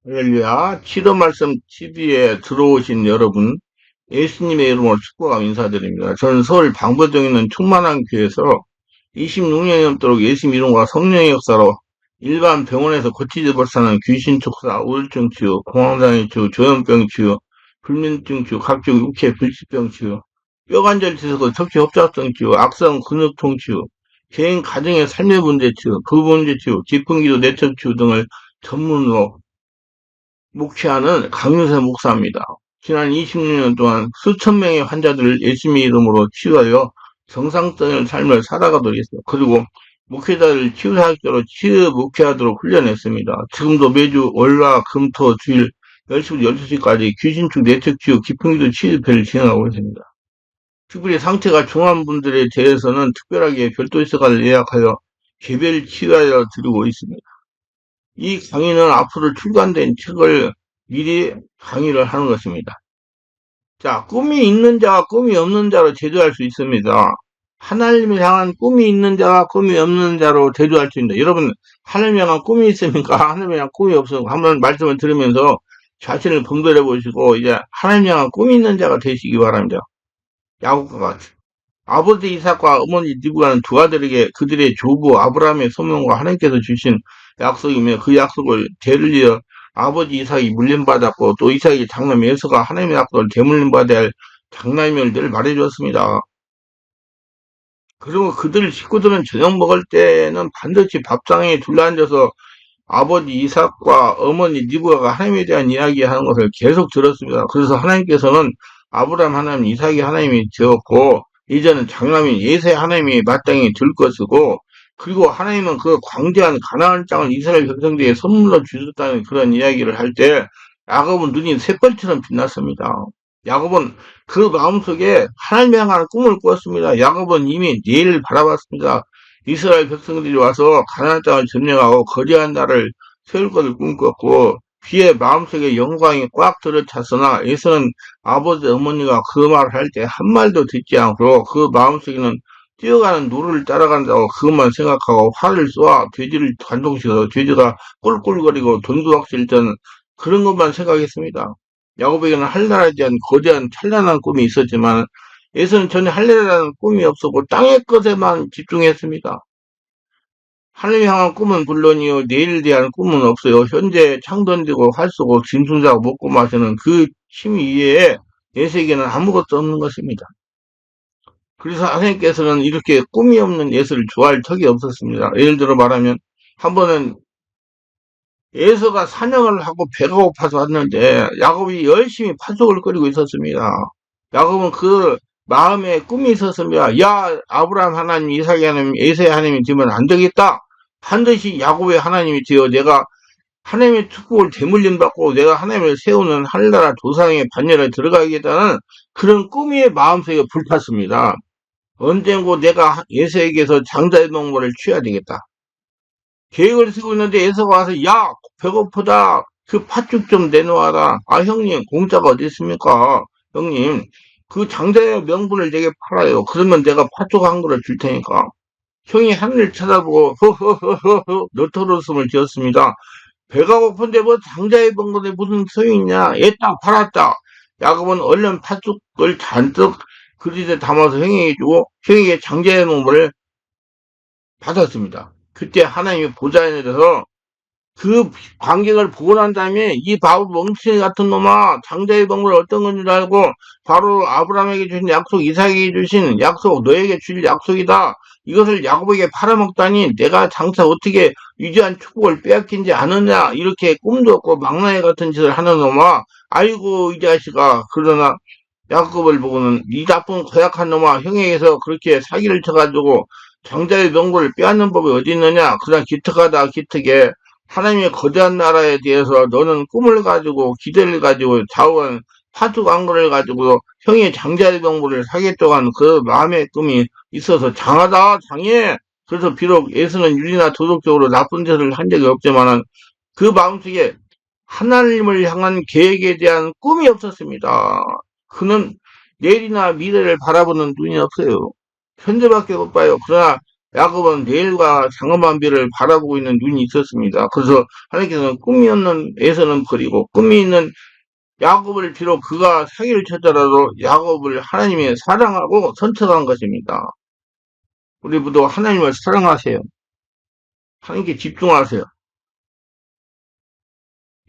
할렐루야. 치료 말씀 TV에 들어오신 여러분, 예수님의 이름으로 축복하고 인사드립니다. 저는 서울 방배동에 있는 충만한 교회에서 26년이 넘도록 예수님 이름과 성령의 역사로 일반 병원에서 고치지 못하는 귀신 촉사, 우울증 치유, 공황장애 치유, 조현병 치유, 불면증 치유, 각종 육체 불치병 치유, 뼈관절 치수, 척추 협착성 치유, 악성 근육통 치유, 개인 가정의 삶의 문제 치유, 부분제 치유, 지풍기도 내적 치유 등을 전문으로 목회하는 강윤세 목사입니다. 지난 26년 동안 수천 명의 환자들을 예수님의 이름으로 치유하여 정상적인 삶을 살아가도록 했어요. 그리고 목회자를 치유사역자로 치유 목회하도록 훈련했습니다. 지금도 매주 월화 금토 주일 10시부터 12시까지 귀신축 내적 치유 기풍기도 치유회를 진행하고 있습니다. 특별히 상태가 중한 분들에 대해서는 특별하게 별도 시간을 예약하여 개별 치유하여 드리고 있습니다. 이 강의는 앞으로 출간된 책을 미리 강의를 하는 것입니다. 자, 꿈이 있는 자와 꿈이 없는 자로 대조할 수 있습니다. 하나님을 향한 꿈이 있는 자와 꿈이 없는 자로 대조할 수 있습니다. 여러분, 하나님을 향한 꿈이 있습니까? 하나님을 향한 꿈이 없습니까? 한번 말씀을 들으면서 자신을 분별해 보시고, 이제 하나님을 향한 꿈이 있는 자가 되시기 바랍니다. 야곱과 같이. 아버지 이삭과 어머니 리브가는 두 아들에게 그들의 조부 아브라함의 소명과 하나님께서 주신 약속이며 그 약속을 대를 이어 아버지 이삭이 물림받았고 또 이삭의 장남 에서가 하나님의 약속을 대물림받아야 할 장남임을 늘 말해주었습니다. 그리고 그들 식구들은 저녁 먹을 때는 반드시 밥상에 둘러앉아서 아버지 이삭과 어머니 리브가가 하나님에 대한 이야기하는 것을 계속 들었습니다. 그래서 하나님께서는 아브라함 하나님, 이삭이 하나님이 되었고 이제는 장남인 예세 하나님이 마땅히 들 것이고 그리고 하나님은 그 광대한 가나안 땅을 이스라엘 백성들에게 선물로 주셨다는 그런 이야기를 할 때 야곱은 눈이 샛별처럼 빛났습니다. 야곱은 그 마음속에 하나님을 향한 꿈을 꾸었습니다. 야곱은 이미 내일을 바라봤습니다. 이스라엘 백성들이 와서 가나안 땅을 점령하고 거대한 나라를 세울 것을 꿈꿨고 귀에 마음속에 영광이 꽉 들어찼으나 에서는 아버지 어머니가 그 말을 할 때 한 말도 듣지 않고 그 마음속에는 뛰어가는 노루를 따라간다고 그것만 생각하고 화를 쏘아 돼지를 관통시켜서 돼지가 꿀꿀거리고 돈두박질 던 그런 것만 생각했습니다. 야곱에게는 할례에 대한 거대한 찬란한 꿈이 있었지만 에서는 전혀 할례라는 꿈이 없었고 땅의 것에만 집중했습니다. 하늘 향한 꿈은 물론이요 내일에 대한 꿈은 없어요. 현재 창 던지고 활 쏘고 짐승 자고 먹고 마시는 그 취미 이외에 내 세계는 아무것도 없는 것입니다. 그래서 선생님께서는 이렇게 꿈이 없는 예수를 좋아할 턱이 없었습니다. 예를 들어 말하면 한 번은 에서가 사냥을 하고 배가 고파서 왔는데 야곱이 열심히 팥죽을 끓이고 있었습니다. 야곱은 그 마음에 꿈이 있었습니다. 야 아브라함 하나님, 이삭의 하나님, 에서의 하나님이 되면 안 되겠다. 반드시 야곱의 하나님이 되어 내가 하나님의 축복을 대물림 받고 내가 하나님을 세우는 하늘나라 조상의 반열에 들어가겠다는 그런 꿈이 마음속에 불탔습니다. 언젠고 내가 에서에게서 장자의 동물을 취해야 되겠다. 계획을 쓰고 있는데 에서가 와서 야 배고프다 그 팥죽 좀 내놓아라. 아 형님 공짜가 어디 있습니까? 형님 그 장자의 명분을 내게 팔아요. 그러면 내가 팥죽 한 그릇 줄 테니까. 형이 하늘을 쳐다보고 허허허허허 너털웃음을 지었습니다. 배가 고픈데 뭐 장자의 명분에 무슨 소용이 있냐. 얘딱 팔았다. 야곱은 얼른 팥죽을 잔뜩 그릇에 담아서 형에게 주고 형에게 장자의 명분을 받았습니다. 그때 하나님이 보좌에 내려서 그 관객을 보고 난 다음에 이 바보 멍청이 같은 놈아 장자의 방법을 어떤 건지 알고 바로 아브라함에게 주신 약속 이삭에게 주신 약속 너에게 줄 약속이다. 이것을 야곱에게 팔아먹다니 내가 장차 어떻게 위대한 축복을 빼앗긴지 아느냐 이렇게 꿈도 없고 망나니 같은 짓을 하는 놈아 아이고 이 자식아 그러나 야곱을 보고는 이 나쁜 고약한 놈아 형에게서 그렇게 사기를 쳐가지고 장자의 명분을 빼앗는 법이 어디 있느냐 그냥 기특하다 기특해 하나님의 거대한 나라에 대해서 너는 꿈을 가지고 기대를 가지고 좌우한 파죽 안거를 가지고 형의 장자의 명분을 사겠다고 하는 그 마음의 꿈이 있어서 장하다 장해 그래서 비록 예수는 윤리나 도덕적으로 나쁜 짓을 한 적이 없지만은 그 마음속에 하나님을 향한 계획에 대한 꿈이 없었습니다. 그는 내일이나 미래를 바라보는 눈이 없어요. 현재밖에 못 봐요. 그러나 야곱은 내일과 장엄한 비를 바라보고 있는 눈이 있었습니다. 그래서 하나님께서는 꿈이 없는 에서는 버리고 꿈이 있는 야곱을 비록 그가 사기를 쳤더라도 야곱을 하나님이 사랑하고 선택한 것입니다. 우리 모두 하나님을 사랑하세요. 하나님께 집중하세요.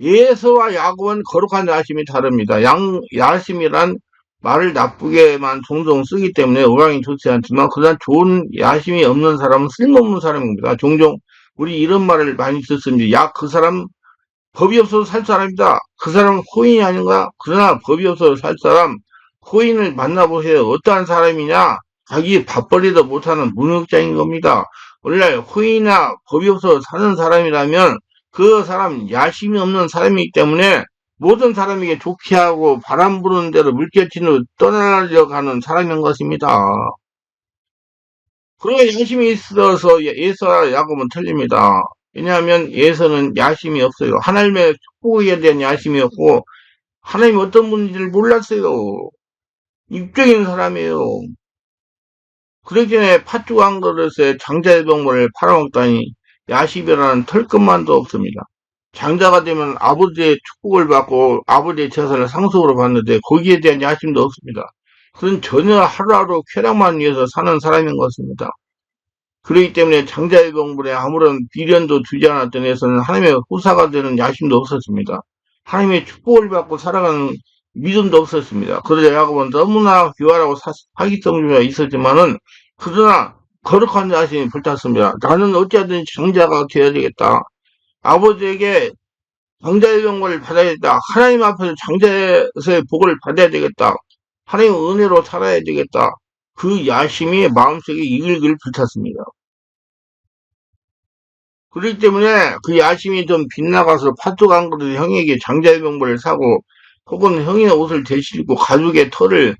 예서와 야곱은 거룩한 야심이 다릅니다. 야심이란 말을 나쁘게만 종종 쓰기 때문에 어감이 좋지 않지만 그냥 좋은 야심이 없는 사람은 쓸모없는 사람입니다. 종종 우리 이런 말을 많이 듣습니다. 그 사람 법이 없어서 살 사람이다. 그 사람은 코인이 아닌가? 그러나 법이 없어서 살 사람, 코인을 만나보세요. 어떠한 사람이냐? 자기 밥벌이도 못하는 무능력자인 겁니다. 원래 코인이나 법이 없어서 사는 사람이라면 그 사람 야심이 없는 사람이기 때문에 모든 사람에게 좋게 하고 바람 부는 대로 물결치로 떠나려고 하는 사람인 것입니다. 그러니까 야심이 있어서 예서와 야곱은 틀립니다. 왜냐하면 예서는 야심이 없어요. 하나님의 축복에 대한 야심이 없고 하나님이 어떤 분인지를 몰랐어요. 육적인 사람이에요. 그러기 전에 팥죽 한 그릇에 장자의 동물을 팔아먹다니 야심이라는 털끝만도 없습니다. 장자가 되면 아버지의 축복을 받고 아버지의 재산을 상속으로 받는데 거기에 대한 야심도 없습니다. 그건 전혀 하루하루 쾌락만 위해서 사는 사람인 것입니다. 그렇기 때문에 장자의 병불에 아무런 비련도 주지 않았던 에서는 하나님의 후사가 되는 야심도 없었습니다. 하나님의 축복을 받고 살아가는 믿음도 없었습니다. 그러자 야곱은 너무나 교활하고 사기성주가 있었지만은 그러나 거룩한 야심이 불탔습니다. 나는 어찌하든 장자가 되어야 되겠다. 아버지에게 장자의 병을 받아야 되겠다. 하나님 앞에서 장자에서의 복을 받아야 되겠다. 하나님의 은혜로 살아야 되겠다. 그 야심이 마음속에 이글이글 불탔습니다. 그렇기 때문에 그 야심이 좀 빗나가서 팥죽 한 그릇 형에게 장자의 병벌을 사고 혹은 형의 옷을 되실고 가죽의 털을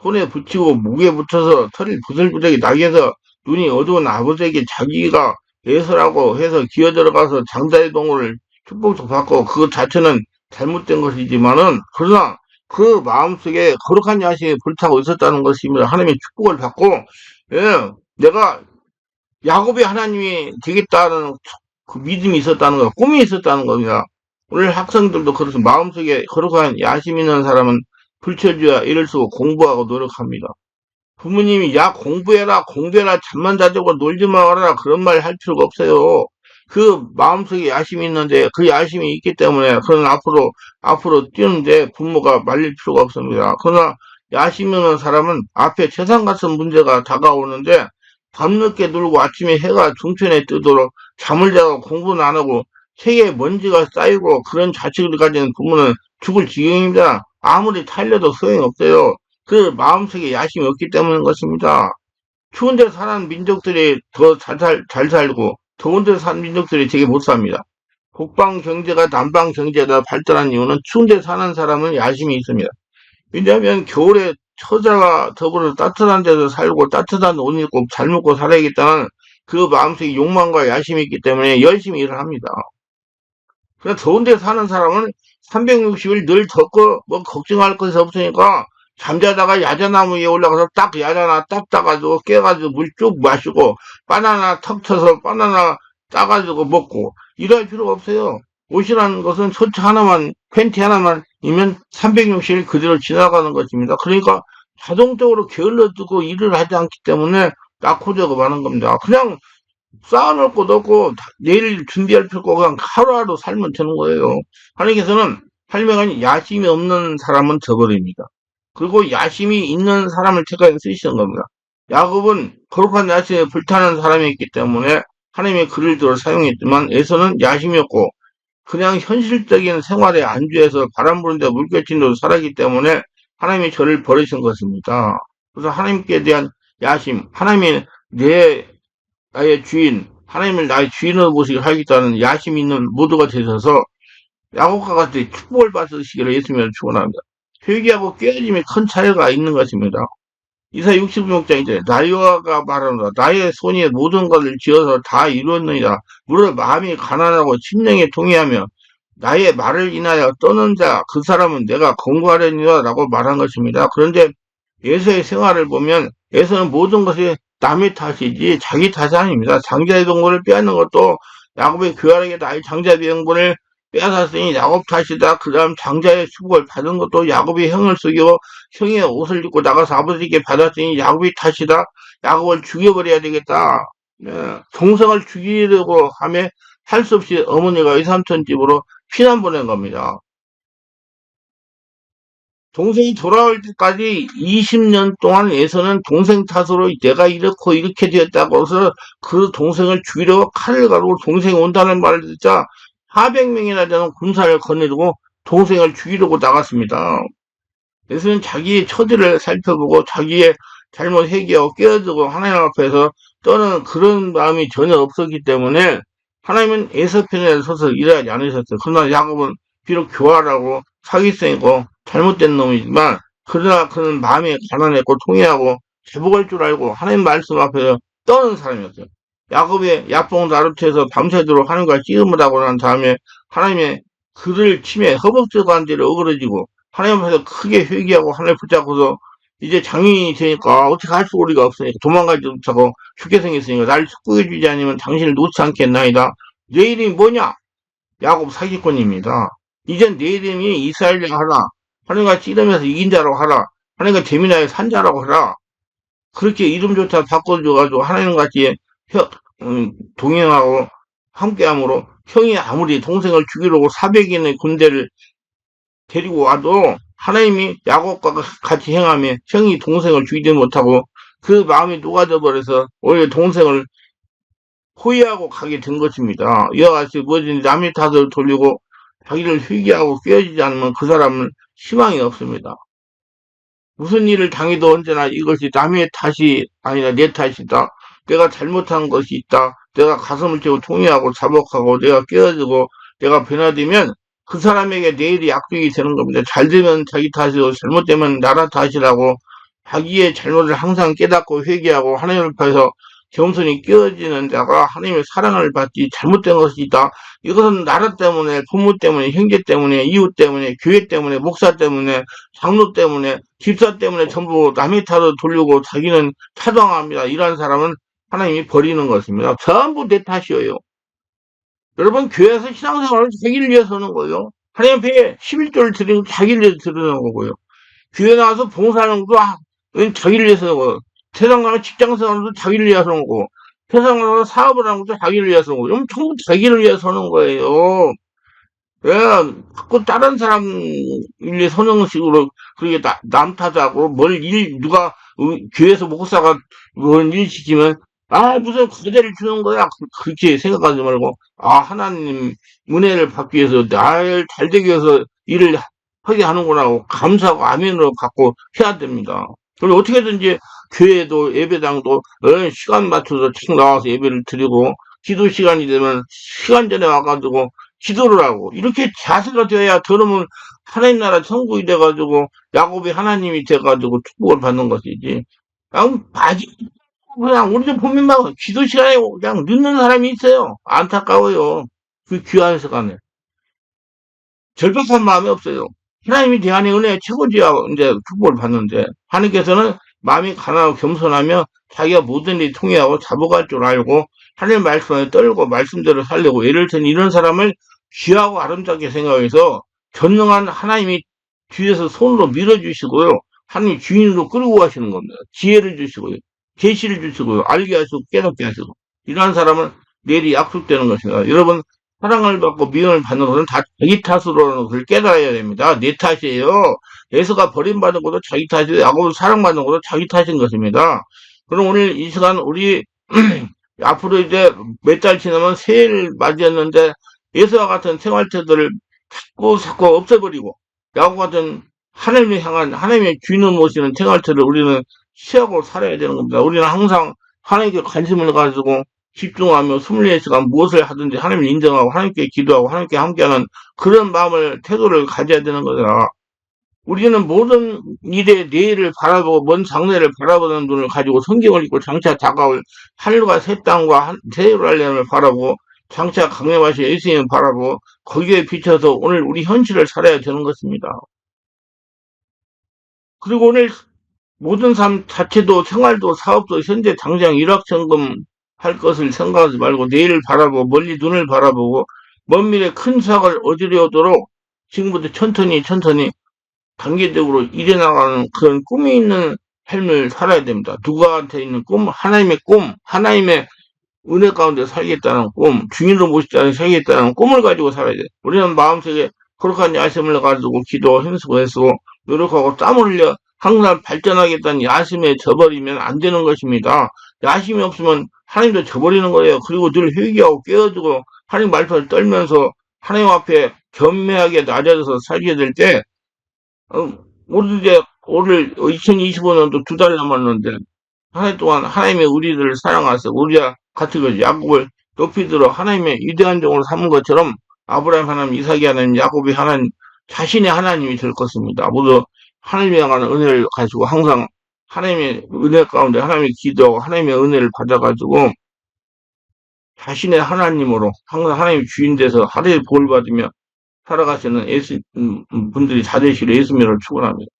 손에 붙이고 목에 붙여서 털을 부들부들하게 나게 해서 눈이 어두운 아버지에게 자기가 예서라고 해서 기어들어가서 장자의 동을 축복도 받고 그것 자체는 잘못된 것이지만은 그러나 그 마음속에 거룩한 야심이 불타고 있었다는 것입니다. 하나님의 축복을 받고 내가 야곱의 하나님이 되겠다는 그 믿음이 있었다는 거, 꿈이 있었다는 겁니다. 오늘 학생들도 그렇습니다. 마음속에 거룩한 야심 있는 사람은 불철주야 이럴 수 없고 공부하고 노력합니다. 부모님이 공부해라 잠만 자자고 놀지 마라 그런 말 할 필요가 없어요. 그 마음속에 야심이 있는데 그 야심이 있기 때문에 그런 앞으로 뛰는데 부모가 말릴 필요가 없습니다. 그러나 야심 있는 사람은 앞에 재산 같은 문제가 다가오는데 밤늦게 놀고 아침에 해가 중천에 뜨도록 잠을 자고 공부는 안 하고 세계에 먼지가 쌓이고 그런 자식을 가진 부모는 죽을 지경입니다. 아무리 살려도 소용없어요. 그 마음속에 야심이 없기 때문인 것입니다. 추운 데 사는 민족들이 더 잘 살고 더운 데 사는 민족들이 되게 못 삽니다. 북방 경제가 남방 경제가 발달한 이유는 추운 데 사는 사람은 야심이 있습니다. 왜냐하면 겨울에 처자와 더불어 따뜻한 데서 살고 따뜻한 옷 입고 잘 먹고 살아야겠다는 그 마음속에 욕망과 야심이 있기 때문에 열심히 일을 합니다. 그래서 더운 데 사는 사람은 360일 늘 덥고 뭐 걱정할 것이 없으니까 잠자다가 야자나무 위에 올라가서 딱 야자나 딱 따가지고 깨가지고 물 쭉 마시고 바나나 턱 쳐서 바나나 따가지고 먹고 일할 필요가 없어요. 옷이라는 것은 셔츠 하나만 팬티 하나만 이면 360일 그대로 지나가는 것입니다. 그러니까 자동적으로 게을러지고 일을 하지 않기 때문에 낙후되고 마는 겁니다. 그냥 쌓아놓을 것도 없고 내일 준비할 필요가 그냥 하루하루 살면 되는 거예요. 하나님께서는 할매가 야심이 없는 사람은 저버립니다. 그리고 야심이 있는 사람을 택하여 쓰시는 겁니다. 야곱은 거룩한 야심에 불타는 사람이었기 때문에 하나님의 글을 들어 사용했지만 에서는 야심이 없고 그냥 현실적인 생활에 안주해서 바람 부는데 물결친 대로 살았기 때문에 하나님이 저를 버리신 것입니다. 그래서 하나님께 대한 야심, 하나님이 나의 주인, 하나님을 나의 주인으로 모시기 하겠다는 야심 있는 모두가 되셔서 야곱과 같이 축복을 받으시기를 예수님을 축원합니다. 회개하고 깨어짐에 큰 차이가 있는 것입니다. 이사 65장이죠. 나여호와가 말하노라. 나의 손이 모든 것을 지어서 다 이루었느니라. 무릇 마음이 가난하고 심령에 통해하며 나의 말을 인하여 떠는 자 그 사람은 내가 권고하려니라 라고 말한 것입니다. 그런데 에서의 생활을 보면 에서는 모든 것이 남의 탓이지 자기 탓이 아닙니다. 장자의 동물을 빼앗는 것도 야곱의 교활하게 아이 장자 비행본을 빼앗았으니 야곱 탓이다. 그 다음 장자의 수복을 받은 것도 야곱이 형을 속이고 형의 옷을 입고 나가서 아버지께 받았으니 야곱이 탓이다. 야곱을 죽여버려야 되겠다. 동생을 죽이려고 하며 할 수 없이 어머니가 외삼촌 집으로 피난 보낸 겁니다. 동생이 돌아올 때까지 20년 동안 에서는 동생 탓으로 내가 이렇게 되었다고 해서 그 동생을 죽이려고 칼을 가르고 동생이 온다는 말을 듣자 400명이나 되는 군사를 거느리고 동생을 죽이려고 나갔습니다. 에서는 자기의 처지를 살펴보고 자기의 잘못 회개하고 깨어지고 하나님 앞에서 떠는 그런 마음이 전혀 없었기 때문에 하나님은 에서 편에 서서 일하지 않으셨어요. 그러나 야곱은 비록 교활하고 사기성이고 잘못된 놈이지만 그러나 그는 마음이 가난했고 통회하고 회복할 줄 알고 하나님 말씀 앞에서 떠는 사람이었어요. 야곱의 야뽕 나루트에서 밤새도록 하나님과 씨름을 하고 난 다음에 하나님의 그를 침해 허벅지가 한 데를 어그러지고 하나님 앞에서 크게 회개하고 하나님 붙잡고서 이제 장인이 되니까 어떻게 할 수고리가 없으니까 도망가지도 못하고 죽게 생겼으니까 날 축복해 주지 않으면 당신을 놓지 않겠나이다. 내 이름이 뭐냐? 야곱 사기꾼입니다. 이젠 내 이름이 이스라엘이라고 하라. 하나님과 씨름해서 이긴 자라고 하라. 하나님과 재미나의 산자라고 하라. 그렇게 이름조차 바꿔줘가지고 하나님같이 동행하고 함께함으로 형이 아무리 동생을 죽이려고 400인의 군대를 데리고 와도 하나님이 야곱과 같이 행하며 형이 동생을 죽이지 못하고 그 마음이 녹아져 버려서 오히려 동생을 포위하고 가게 된 것입니다. 이와 같이 뭐든지 남의 탓을 돌리고 자기를 회개하고 깨어지지 않으면 그 사람은 희망이 없습니다. 무슨 일을 당해도 언제나 이것이 남의 탓이 아니라 내 탓이다. 내가 잘못한 것이 있다. 내가 가슴을 채고 통회하고 자복하고 내가 깨어지고 내가 변화되면 그 사람에게 내일이 약속이 되는 겁니다. 잘 되면 자기 탓이고 잘못되면 나라 탓이라고 자기의 잘못을 항상 깨닫고 회개하고 하나님 앞에서 겸손히 깨어지는 자가 하나님의 사랑을 받지 잘못된 것이 있다. 이것은 나라 때문에, 부모 때문에, 형제 때문에, 이웃 때문에, 교회 때문에, 목사 때문에, 장로 때문에, 집사 때문에 전부 남의 탓을 돌리고 자기는 타당합니다. 이러한 사람은 하나님이 버리는 것입니다. 전부 내 탓이에요. 여러분 교회에서 신앙생활을 자기를 위해서 하는 거예요. 하나님 앞에 11조를 드리는 자기를 위해서 드리는 거고요. 교회 나와서 봉사하는 것도 자기를 위해서 하는 거예요. 세상 가면 직장생활도 자기를 위해서 하는 거고 세상 가서 사업을 하는 것도 자기를 위해서 하는 거예요. 전부 자기를 위해서 하는 거예요. 왜 자꾸 다른 사람 일에 서는 식으로 그렇게 남 탓하고 누가 교회에서 목사가 뭔 일 시키면 무슨 과제를 주는 거야. 그렇게 생각하지 말고, 하나님 은혜를 받기 위해서, 날 잘되기 위해서 일을 하게 하는구나 하고, 감사하고 아멘으로 갖고 해야 됩니다. 그리고 어떻게든지 교회도 예배당도 시간 맞춰서 쭉 나와서 예배를 드리고, 기도 시간이 되면 시간 전에 와가지고 기도를 하고, 이렇게 자세가 되어야 저놈은 하나님 나라 천국이 돼가지고, 야곱이 하나님이 돼가지고 축복을 받는 것이지. 그냥 우리 좀 보면 막 기도 시간에 그냥 늦는 사람이 있어요. 안타까워요. 그 귀한 시간에. 절박한 마음이 없어요. 하나님이 대한의 은혜의 최고지야 이제 축복을 받는데 하나님께서는 마음이 가난하고 겸손하며 자기가 모든 일이 통해하고 자복할 줄 알고 하나님 말씀에 떨고 말씀대로 살려고 예를 든 이런 사람을 귀하고 아름답게 생각해서 전능한 하나님이 뒤에서 손으로 밀어주시고요. 하나님 주인으로 끌고 가시는 겁니다. 지혜를 주시고요. 계시를 주시고요. 알게 하시고 깨닫게 하시고 이러한 사람은 내일이 약속되는 것입니다. 여러분 사랑을 받고 미움을 받는 것은 다 자기 탓으로는 것을 깨달아야 됩니다. 내 탓이에요. 예수가 버림받은 것도 자기 탓이에요. 야곱을 사랑받는 것도 자기 탓인 것입니다. 그럼 오늘 이 시간 우리 앞으로 이제 몇 달 지나면 새해를 맞이했는데 예수와 같은 생활태도를 자꾸 없애버리고 야곱 같은 하나님을 향한 하나님의 주인을 모시는 생활태를 우리는 취하고 살아야 되는 겁니다. 우리는 항상 하나님께 관심을 가지고 집중하며 24시간 무엇을 하든지 하나님을 인정하고 하나님께 기도하고 하나님께 함께하는 그런 마음을 태도를 가져야 되는 거다. 우리는 모든 일에 내일을 바라보고 먼 장래를 바라보는 눈을 가지고 성경을 읽고 장차 다가올 하늘과 새 땅과 새 예루살렘을 바라보고 장차 강림하실 예수님을 바라보고 거기에 비춰서 오늘 우리 현실을 살아야 되는 것입니다. 그리고 오늘 모든 삶 자체도 생활도 사업도 현재 당장 일확천금 할 것을 생각하지 말고 내일을 바라보고 멀리 눈을 바라보고 먼 미래 큰 수확을 얻으려도록 지금부터 천천히 단계적으로 일어나가는 그런 꿈이 있는 삶을 살아야 됩니다. 누구한테 있는 꿈, 하나님의 은혜 가운데 살겠다는 꿈, 주인으로 모시다는 살겠다는 꿈을 가지고 살아야 돼. 우리는 마음속에 거룩한 야심을 가지고 기도, 힘쓰고 애쓰고 노력하고 땀을 흘려 항상 발전하겠다는 야심에 져버리면 안 되는 것입니다. 야심이 없으면 하나님도 져버리는 거예요. 그리고 늘 회개하고 깨어지고 하나님 말씀을 떨면서 하나님 앞에 겸허하게 낮아져서 살게 될 때, 우리 이제 오늘 2025년도 2달 남았는데 한 해 동안 하나님의 우리들을 사랑하셔 우리와 같이 그 야곱을 높이 들어 하나님의 위대한 종을 삼은 것처럼 아브라함 하나님, 이삭이 하나님, 야곱이 하나님, 자신의 하나님이 될 것입니다. 모두 하나님에 향한 은혜를 가지고 항상 하나님의 은혜 가운데 하나님의 기도하고 하나님의 은혜를 받아가지고 자신의 하나님으로 항상 하나님의 주인 돼서 하루에 볼 받으며 살아가시는 분들이 다 되시기를 예수님으로 축원합니다.